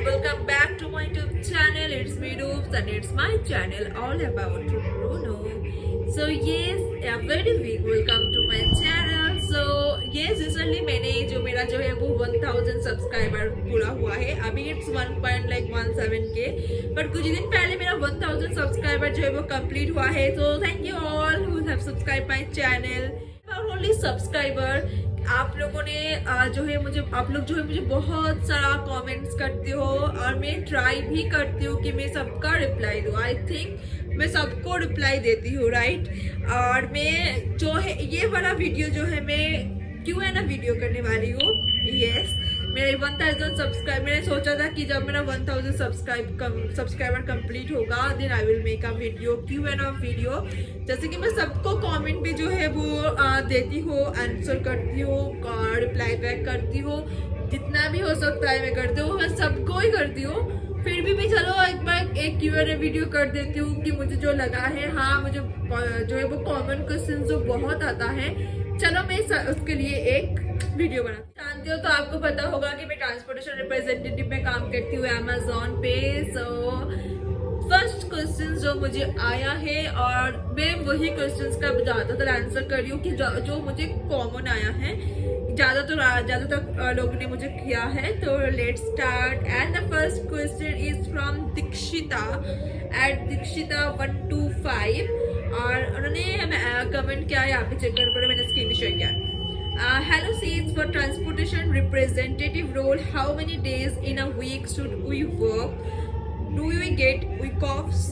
and welcome back to my YouTube channel. It's me Doobs and it's my channel all about Bruno. So yes, a very big welcome to my channel. So yes, recently मैंने जो मेरा जो है वो 1000 subscriber पूरा हुआ है. अभी it's 1.17k, but कुछ दिन पहले मेरा 1000 सब्सक्राइबर जो है वो कंप्लीट हुआ है. So thank you all who have subscribed my channel. Not only subscriber, आप लोगों ने जो है मुझे आप लोग जो है मुझे बहुत सारा कमेंट्स करते हो और मैं ट्राई भी करती हूँ कि मैं सबका रिप्लाई दूँ. आई थिंक मैं सबको रिप्लाई देती हूँ, राइट. और मैं जो है ये वाला वीडियो जो है मैं क्यों है ना वीडियो करने वाली हूँ. यस, मेरे 1000 सब्सक्राइब मैंने सोचा था कि जब मेरा 1000 सब्सक्राइबर कंप्लीट होगा then I will make a video, क्यों है ना वीडियो. जैसे कि मैं सबको कमेंट पे जो है वो देती हूँ, आंसर करती हूँ और रिप्लाई बैक करती हूँ. जितना भी हो सकता है मैं करती हूँ, मैं सबको ही करती हूँ. फिर भी चलो एक बार एक Q&A वीडियो कर देती हूँ कि मुझे जो लगा है. हाँ, मुझे जो है वो कॉमन क्वेश्चन जो बहुत आता है, चलो मैं उसके लिए एक वीडियो बना. जानते हो तो आपको पता होगा कि मैं ट्रांसपोर्टेशन रिप्रेजेंटेटिव में काम करती हूँ Amazon पे. सो फर्स्ट क्वेश्चन जो मुझे आया है और मैं वही क्वेश्चंस का ज़्यादातर आंसर कर रही हूँ कि जो मुझे कॉमन आया है. ज़्यादातर लोगों ने मुझे किया है. तो let's start. And the first question is from Dikshita at Dikshita 125. और उन्होंने कमेंट किया है, यहाँ पे चेक कर मैंने स्क्रीन शेयर किया है. Hello seats for transportation representative role. How many days in a week should we work? Do we get week offs?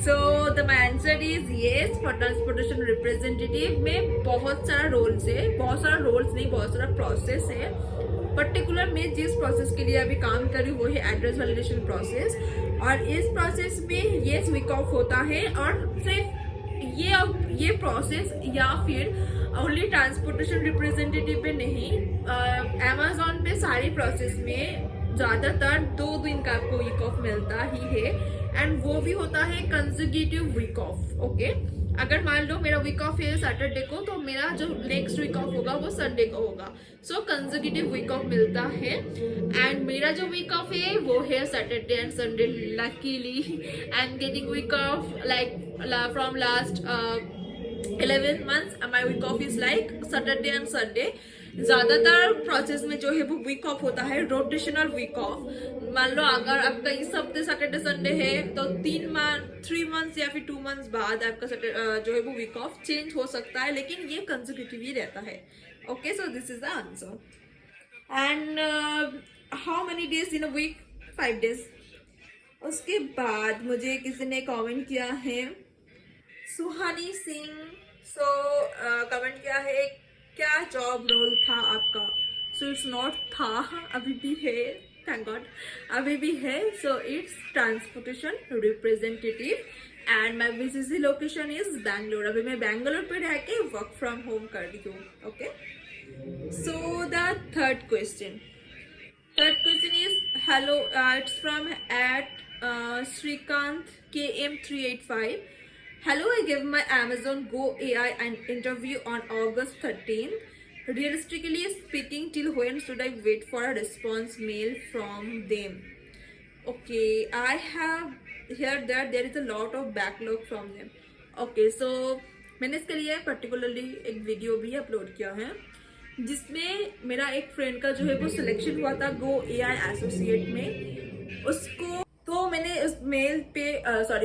So the answer is yes. For transportation representative में बहुत सारा roles है, बहुत सारा roles नहीं, बहुत सारा प्रोसेस है. पर्टिकुलर मैं जिस प्रोसेस के लिए अभी काम कर रही हूँ वो है एड्रेस वैलिडेशन प्रोसेस. और इस प्रोसेस में येस वीक ऑफ होता है. और सिर्फ ये प्रोसेस या फिर ओनली ट्रांसपोर्टेशन रिप्रेजेंटेटिव पे नहीं, अमेजोन पे सारी प्रोसेस में ज़्यादातर 2 दिन का आपको वीक ऑफ मिलता ही है. एंड वो भी होता है कंसेक्यूटिव वीक ऑफ. ओके, अगर मान लो मेरा वीक ऑफ है सैटरडे को, तो मेरा जो नेक्स्ट वीक ऑफ होगा वो संडे को होगा. सो कंसेक्यूटिव वीक ऑफ मिलता है. एंड मेरा जो वीक ऑफ है वो है Saturday and Sunday. Luckily I am getting week off like from last 11 months. My week off is like Saturday and Sunday. ज़्यादातर प्रोसेस में जो है वो वीक ऑफ होता है रोटेशनल वीक ऑफ. मान लो अगर आपका इस हफ्ते सैटरडे संडे है तो 3 months या फिर 2 months बाद आपका जो है वो वीक ऑफ चेंज हो सकता है, लेकिन ये कंसेक्यूटिव ही रहता है. Okay, so this is the answer. And how many days in a week? 5 days. उसके बाद मुझे किसी ने कमेंट किया है, सुहानी सिंह. सो कमेंट किया है, क्या जॉब रोल था आपका? सो इट्स नॉट था, अभी भी है, थैंक गॉड अभी भी है. So it's transportation representative and my visit location is Bangalore. अभी मैं बैंगलोर पे रह के वर्क फ्रॉम होम कर रही हूँ. Okay, so the third question is hello, it's from at Srikanth KM385. Hello, I gave my Amazon Go AI an interview on August 13th. Realistically speaking, till when should I wait for a response mail from them? Okay, I have heard that there is a lot of backlog from them. Okay, so मैंने इसके लिए particularly एक video भी upload किया है जिसमें मेरा एक फ्रेंड का जो है वो सिलेक्शन हुआ था Go AI एसोसिएट में. उसको तो मैंने उस मेल पे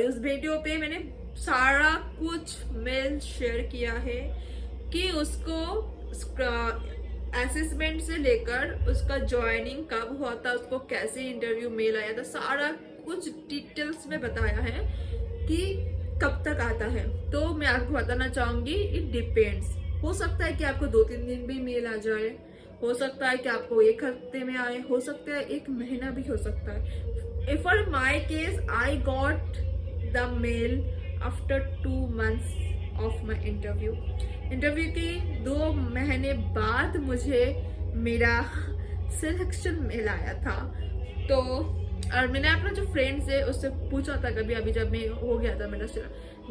उस वीडियो पे मैंने सारा कुछ मेल शेयर किया है कि उसको असेसमेंट से लेकर उसका ज्वाइनिंग कब हुआ था, उसको कैसे इंटरव्यू मेल आया था, सारा कुछ डिटेल्स में बताया है कि कब तक आता है. तो मैं आपको बताना चाहूँगी, इट डिपेंड्स. हो सकता है कि आपको 2-3 दिन भी मेल आ जाए, हो सकता है कि आपको 1 हफ्ते में आए, हो सकता है 1 महीना भी हो सकता है. For my case I got the mail after 2 months of my interview के 2 महीने बाद मुझे मेरा सिलेक्शन मेल आया था. तो और मैंने अपना जो फ्रेंड्स है उससे पूछा था कभी अभी जब मैं हो गया था मेरा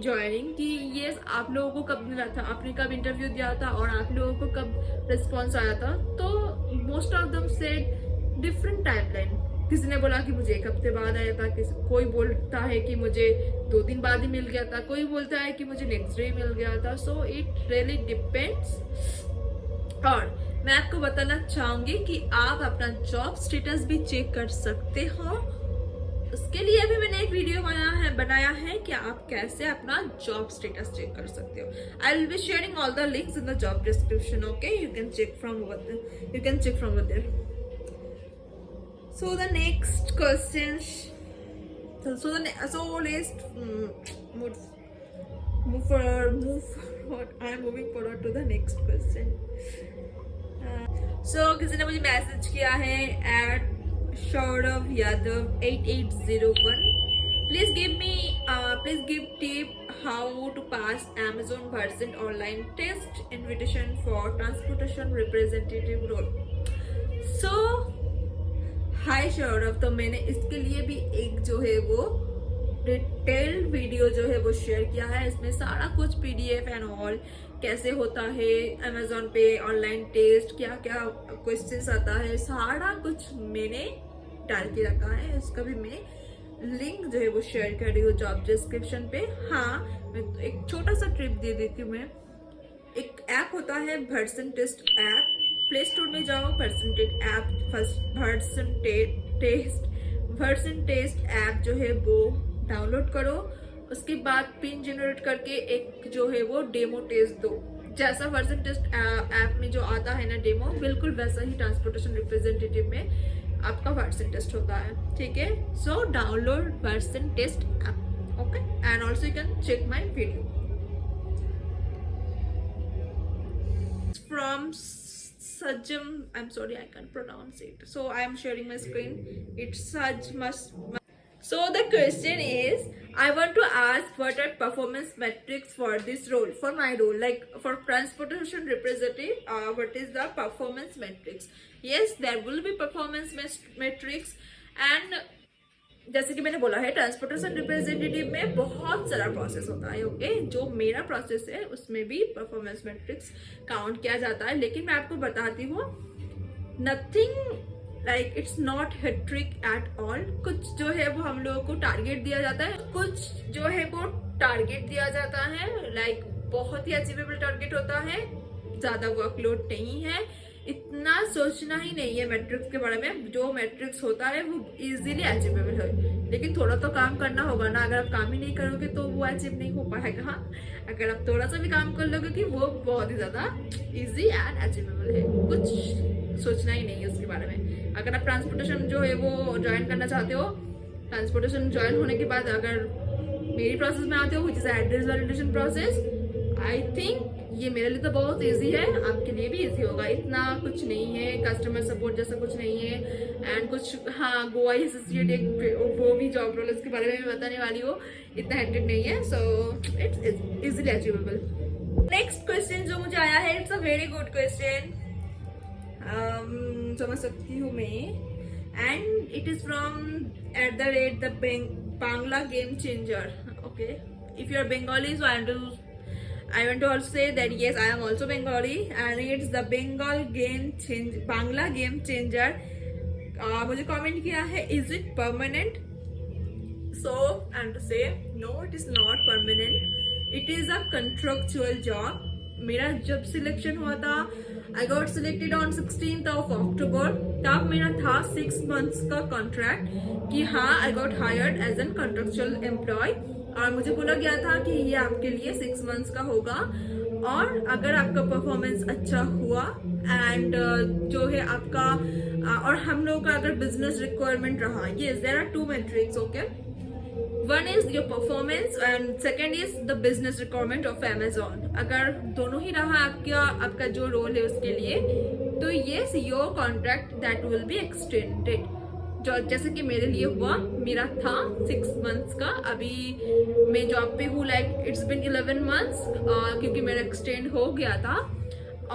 ज्वाइनिंग कि ये आप लोगों को कब मिला था, आपने कब इंटरव्यू दिया था और आप लोगों को कब रिस्पॉन्स आया था. तो most of them said different timeline. किसी ने बोला कि मुझे 1 हफ्ते बाद आया था, कोई बोलता है कि मुझे 2 दिन बाद ही मिल गया था, कोई बोलता है कि मुझे नेक्स्ट डे मिल गया था। So it really depends. और मैं आपको बताना चाहूंगी कि आप अपना जॉब स्टेटस भी चेक कर सकते हो। उसके लिए भी मैंने एक वीडियो बनाया है कि आप कैसे अपना जॉब स्टेटस चेक कर सकते हो। I will be sharing all the links in the job description. Okay, you can check from over there. So the next question. So let's move forward. I am moving forward to the next question. So किसी ने मुझे message किया है @Shaurav Yadav 8801. Please give tip how to pass Amazon Versant online test invitation for transportation representative role. So हाय सौरभ, तो मैंने इसके लिए भी एक जो है वो डिटेल्ड वीडियो जो है वो शेयर किया है। इसमें सारा कुछ PDF एंड ऑल कैसे होता है अमेजोन पे ऑनलाइन टेस्ट, क्या क्या क्वेश्चंस आता है, सारा कुछ मैंने डाल के रखा है। इसका भी मैं लिंक जो है वो शेयर कर रही हूँ जॉब डिस्क्रिप्शन पे। हाँ, मैं एक छोटा सा ट्रिप दे देती हूँ। मैं एक ऐप होता है Versant test app, play store में जाओ, वर्सेंट टेस्ट ऐप जो है वो डाउनलोड करो। उसके बाद पिन जनरेट करके एक जो है वो डेमो टेस्ट दो। जैसा वर्सेंट टेस्ट ऐप में जो आता है ना डेमो, बिल्कुल वैसा ही ट्रांसपोर्टेशन रिप्रेजेंटेटिव में आपका वर्सेंट टेस्ट होता है। ठीक है, so download Versant test app. Okay, and also you can check my video from Sajam. I'm sorry, I can't pronounce it. So I am sharing my screen. It's Saj must. So the question is, I want to ask what are performance metrics for this role, for my role, like for transportation representative. What is the performance metrics? Yes, there will be performance metrics, and जैसे कि मैंने बोला है transportation representative में बहुत सारा process होता है। ओके, जो मेरा प्रोसेस है उसमें भी परफॉर्मेंस मैट्रिक्स काउंट किया जाता है। लेकिन मैं आपको बताती हूँ, nothing like it's not hatred at all. कुछ जो है वो हम लोगों को टारगेट दिया जाता है, कुछ जो है वो टारगेट दिया जाता है लाइक बहुत ही अचीवेबल टारगेट होता है, ज्यादा वर्कलोड नहीं है, इतना सोचना ही नहीं है मैट्रिक्स के बारे में। जो मैट्रिक्स होता है वो इजीली अचीवेबल है, लेकिन थोड़ा तो काम करना होगा ना। अगर आप काम ही नहीं करोगे तो वो अचीव नहीं हो पाएगा। अगर आप थोड़ा सा भी काम कर लोगे कि वो बहुत ही ज्यादा इजी एंड अचीवेबल है, कुछ सोचना ही नहीं है उसके बारे में। अगर आप ट्रांसपोर्टेशन जो है वो ज्वाइन करना चाहते हो, ट्रांसपोर्टेशन ज्वाइन होने के बाद अगर मेरी प्रोसेस में आते हो which is address validation process, I think ये मेरे लिए तो बहुत इजी है, आपके लिए भी इजी होगा। इतना कुछ नहीं है, कस्टमर सपोर्ट जैसा कुछ नहीं है एंड कुछ। हाँ, गोवा एसोसिएट एक वो भी जॉब रोल उसके बारे में भी बताने वाली हो, इतना हेक्टिक नहीं है। So it's easily achievable. Next question जो मुझे आया है, it's a very good question, समझ सकती हूँ मैं, and it is from @ Bangla game changer. Okay, if you are Bengali so I want to also say that yes, I am also Bengali, and it's the Bangla game changer. मुझे comment किया है, is it permanent? So I want to say no, it is not permanent. It is a contractual job. मेरा जब selection हुआ था, I got selected on 16th of October. तब मेरा था 6 months का कॉन्ट्रैक्ट कि हाँ, I got hired as a contractual employee. और मुझे बोला गया था कि ये आपके लिए 6 months का होगा, और अगर आपका परफॉर्मेंस अच्छा हुआ एंड जो है आपका और हम लोगों का अगर बिजनेस रिक्वायरमेंट रहा, yes there are 2 metrics. Okay, one is your performance and second is the business requirement of Amazon. अगर दोनों ही रहा आपका जो रोल है उसके लिए, तो yes your contract that will be extended. जैसे कि मेरे लिए हुआ, मेरा था 6 months का, अभी मैं जॉब पे हूँ लाइक इट्स बिन 11 months, क्योंकि मेरा एक्सटेंड हो गया था।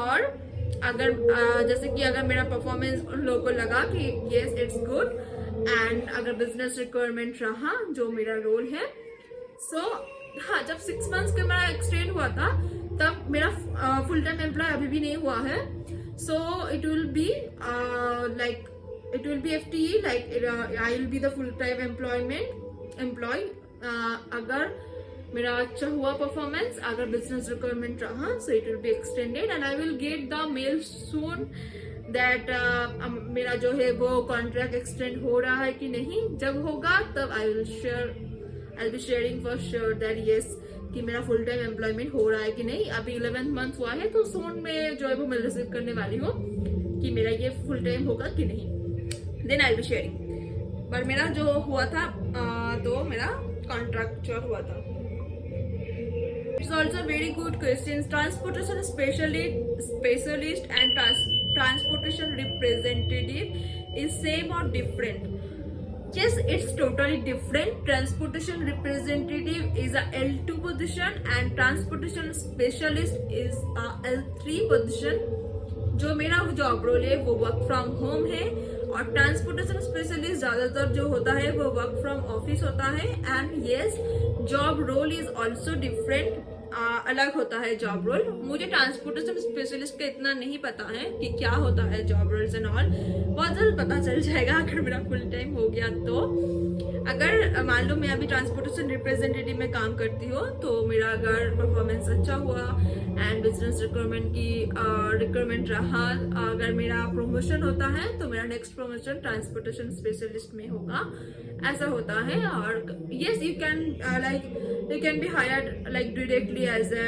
और अगर जैसे कि अगर मेरा परफॉर्मेंस उन लोगों को लगा कि यस इट्स गुड एंड अगर बिजनेस रिक्वायरमेंट रहा जो मेरा रोल है, सो हाँ, जब 6 months का मेरा एक्सटेंड हुआ था तब मेरा फुल टाइम एम्प्लॉय अभी भी नहीं हुआ है। So it will be like it will be FTE, like I will be the full time employee. अगर मेरा अच्छा हुआ परफॉर्मेंस, अगर बिजनेस रिक्वायरमेंट रहा, so it will be extended and I will get the mail soon that मेरा जो है वो कॉन्ट्रैक्ट एक्सटेंड हो रहा है कि नहीं. जब होगा तब I'll be sharing for sure that yes कि मेरा फुल टाइम एम्प्लॉयमेंट हो रहा है कि नहीं. अभी 11th मंथ हुआ है, तो सोन में जो है वो मैं रिसीव करने वाली हूँ कि मेरा ये फुल टाइम होगा कि नहीं. Then I will be sharing. पर मेरा जो हुआ था तो मेरा कॉन्ट्रैक्चुअल हुआ था. It's also very good question. Transportation specialist and transportation representative is same और different? Yes, it's totally different. Transportation representative is a L2 position and transportation specialist is a L3 position. जो मेरा job role है वो work from home है, और transportation specialist ज्यादातर जो होता है वो वर्क फ्रॉम ऑफिस होता है. And yes, job role is also different. अलग होता है जॉब रोल. मुझे ट्रांसपोर्टेशन स्पेशलिस्ट का इतना नहीं पता है कि क्या होता है जॉब रोल्स एंड ऑल. बहुत जल्द पता चल जाएगा अगर मेरा फुल टाइम हो गया तो. अगर मान लो मैं अभी ट्रांसपोर्टेशन रिप्रेजेंटेटिव में काम करती हूँ, तो मेरा अगर परफॉर्मेंस अच्छा हुआ एंड बिजनेस रिक्वायरमेंट रहा, अगर मेरा प्रमोशन होता है तो मेरा नेक्स्ट प्रमोशन ट्रांसपोर्टेशन स्पेशलिस्ट में होगा. ऐसा होता है. और yes, you can be hired like directly as a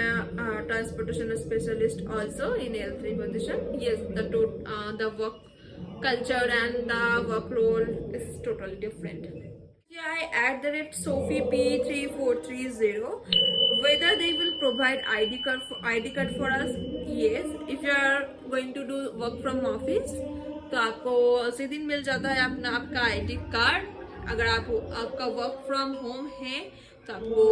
transportation specialist also in L3 position. Yes, the work culture and the work role is totally different. @Sophie P3430. Whether they will provide ID card for us? Yes. If you are going to do work from office, तो आपको उसी दिन मिल जाता है आपका ID card. अगर आपका work from home है तो आपको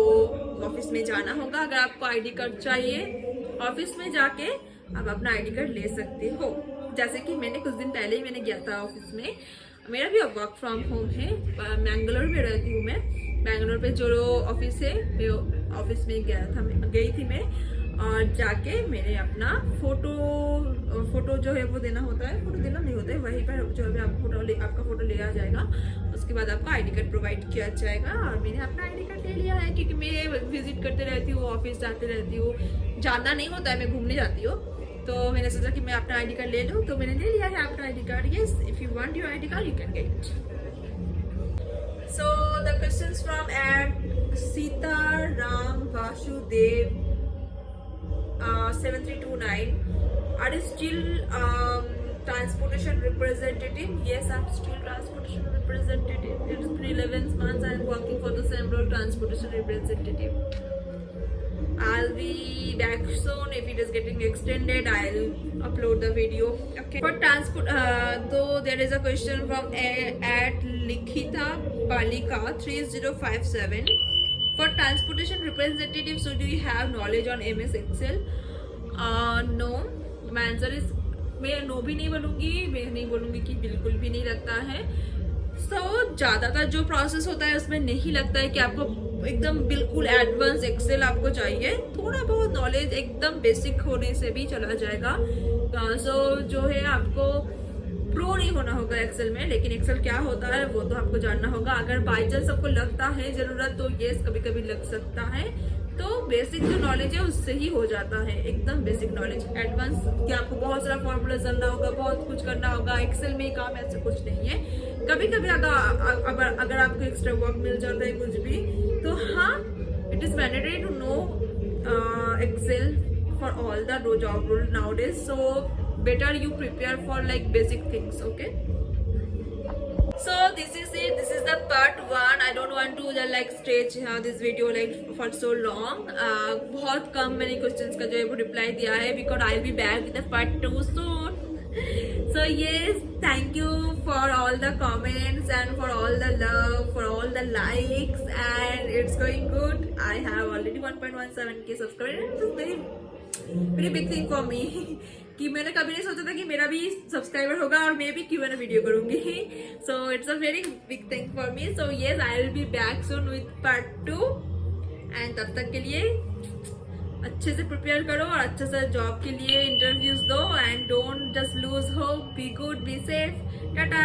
ऑफिस में जाना होगा. अगर आपको आईडी कार्ड चाहिए, ऑफिस में जाके आप अपना आईडी कार्ड ले सकते हो. जैसे कि मैंने कुछ दिन पहले ही मैंने गया था ऑफिस में. मेरा भी वर्क फ्रॉम होम है. मैंगलोर में रहती हूँ मैं. बैंगलोर पे जो ऑफिस है, ऑफिस में गई थी मैं, और जाके मैंने अपना फोटो जो है वो देना होता है. फोटो देना नहीं होता है, वहीं पर जो है आपका फोटो लिया जाएगा. उसके बाद आपको आईडी कार्ड प्रोवाइड किया जाएगा. और मैंने अपना आईडी कार्ड ले लिया है, क्योंकि मैं विजिट करते रहती हूँ, ऑफिस जाते रहती हूँ. जाना नहीं होता है, मैं घूमने जाती हूँ. तो मैंने सोचा कि मैं अपना आईडी कार्ड ले लूँ, तो मैंने ले लिया है अपना ID card. Yes, if you want your ID card you can get it. So the questions from Sitaram Vasudev 7329. Are you still transportation representative? Yes, I'm still transportation representative. It's been 11 months I am working for the same role, transportation representative. I'll be back soon. If it is getting extended, I'll upload the video. Okay. For transport, though there is a question from at Likhita Palika 3057. For transportation representative, so do you have knowledge on MS Excel? No. My answer is मैं no भी नहीं बोलूँगी, मैं नहीं बोलूँगी कि बिल्कुल भी नहीं लगता है. ज़्यादातर जो प्रोसेस होता है उसमें नहीं लगता है कि आपको एकदम बिल्कुल एडवांस एक्सेल आपको चाहिए. थोड़ा बहुत नॉलेज एकदम बेसिक होने से भी चला जाएगा. जो है आपको प्रो नहीं होना होगा एक्सेल में, लेकिन एक्सेल क्या होता है वो तो आपको जानना होगा. अगर बाई चांस आपको लगता है जरूरत, तो येस कभी कभी लग सकता है. तो बेसिक जो नॉलेज है उससे ही हो जाता है, एकदम बेसिक नॉलेज. एडवांस कि आपको बहुत सारा फॉर्मूला जानना होगा, बहुत कुछ करना होगा, एक्सेल में ही काम ऐसा कुछ नहीं है. कभी कभी अगर आपको एक्स्ट्रा वर्क मिल जाता है कुछ भी, तो हाँ, it is mandatory to know Excel for all the job role nowadays. So better you prepare for like basic things. Okay, so this is it. This is the part 1. I don't want to like stretch this video like for so long. बहुत कम मैंने questions का जो है वो reply दिया है, because I'll be back with the part 2 soon. So yes, thank you for all the comments and for all the love, for all the likes, and it's going good. I have already 1.17k subscribers. It's very big thing for me. कि मैंने कभी नहीं सोचा था कि मेरा भी subscriber होगा और मैं भी Q&A वीडियो करूंगी. So it's a very big thing for me. So yes, I will be back soon with part 2. And तब तक के लिए अच्छे से प्रिपेयर करो और अच्छे से जॉब के लिए इंटरव्यूज दो. And don't just lose hope. Be good, be safe, Tata.